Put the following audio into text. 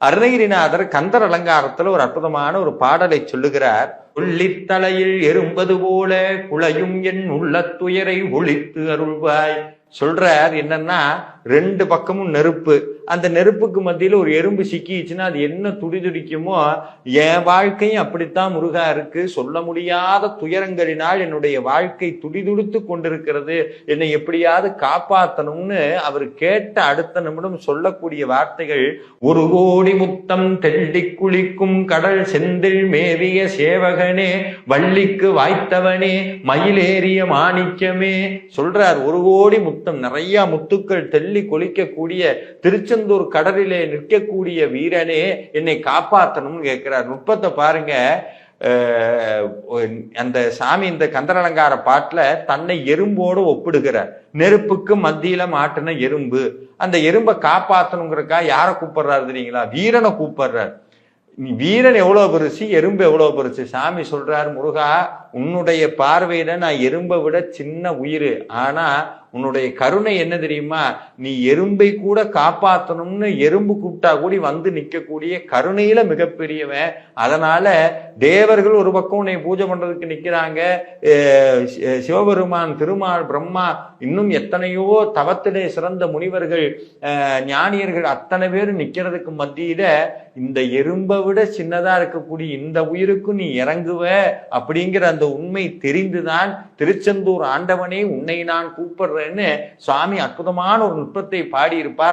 அருணகிரிநாதர் கந்தர் அலங்காரத்துல ஒரு அற்புதமான ஒரு பாடலை சொல்லுகிறார். உள்ளித்தலையில் எறும்பது போல குளையும் என் உள்ள துயரை ஒழித்து அருள்வாய். சொல்றார் என்னன்னா, ரெண்டு பக்கமும் நெருப்பு, அந்த நெருப்புக்கு மத்தியில ஒரு எறும்பு சிக்கிச்சுன்னா அது என்ன துடிதுடிக்குமோ, என் வாழ்க்கையும் அப்படித்தான் முருகா இருக்கு. சொல்ல முடியாத துயரங்களினால் என்னுடைய வாழ்க்கை துடிதுடித்து கொண்டிருக்கிறது, என்னை எப்படியாவது காப்பாற்றணும்னு அவர் கேட்ட அடுத்த நிமிடம் சொல்லக்கூடிய வார்த்தைகள், ஒரு கோடி முத்தம் தெள்ளி குளிக்கும் கடல் செந்தில் மேவிய சேவகனே, வள்ளிக்கு வாய்த்தவனே, மயிலேறிய மாணிக்கமே. சொல்றார், ஒரு கோடி முத்தம், நிறைய முத்துக்கள் தெள்ளி கொளிக்கக்கூடிய திருச்செந்தூர் கடலிலே நிற்கக்கூடிய வீரனே, என்னை காப்பாற்றணும்னு கேட்கிறார். நுட்பத்தை பாருங்க. அந்த சாமி இந்த கந்தரலங்கார பாட்டுல தன்னை எறும்போடு ஒப்பிடுகிறார். நெருப்புக்கு மத்தியில மாட்டின எறும்பு, அந்த எறும்பை காப்பாற்றணுங்கிறக்கா யாரை கூப்பிடுறாரு தெரியுங்களா? வீரனை கூப்பிடுறார். வீரன் எவ்வளவு பெருசு, எறும்பு எவ்வளவு பெருசு. சாமி சொல்றாரு, முருகா உன்னுடைய பார்வையில நான் எறும்பை விட சின்ன உயிர், ஆனா உன்னுடைய கருணை என்ன தெரியுமா? நீ எறும்பை கூட காப்பாற்றணும்னு எறும்பு கூப்பிட்டா கூடி வந்து நிற்கக்கூடிய கருணையில மிகப்பெரியவன். அதனால தேவர்கள் ஒரு பக்கம் உன்னை பூஜை பண்றதுக்கு நிக்கிறாங்க, சிவபெருமான், திருமால், பிரம்மா, இன்னும் எத்தனையோ தவத்திலே சிறந்த முனிவர்கள், ஞானியர்கள் அத்தனை பேர் நிக்கிறதுக்கு மத்தியில இந்த எறும்பை விட சின்னதா இருக்கக்கூடிய இந்த உயிருக்கும் நீ இறங்குவ அப்படிங்கிற அந்த உண்மை தெரிந்துதான் திருச்செந்தூர் ஆண்டவனே உன்னை நான் கூப்பிடுறேன்னு சுவாமி அற்புதமான ஒரு நுட்பத்தை பாடியிருப்பார்.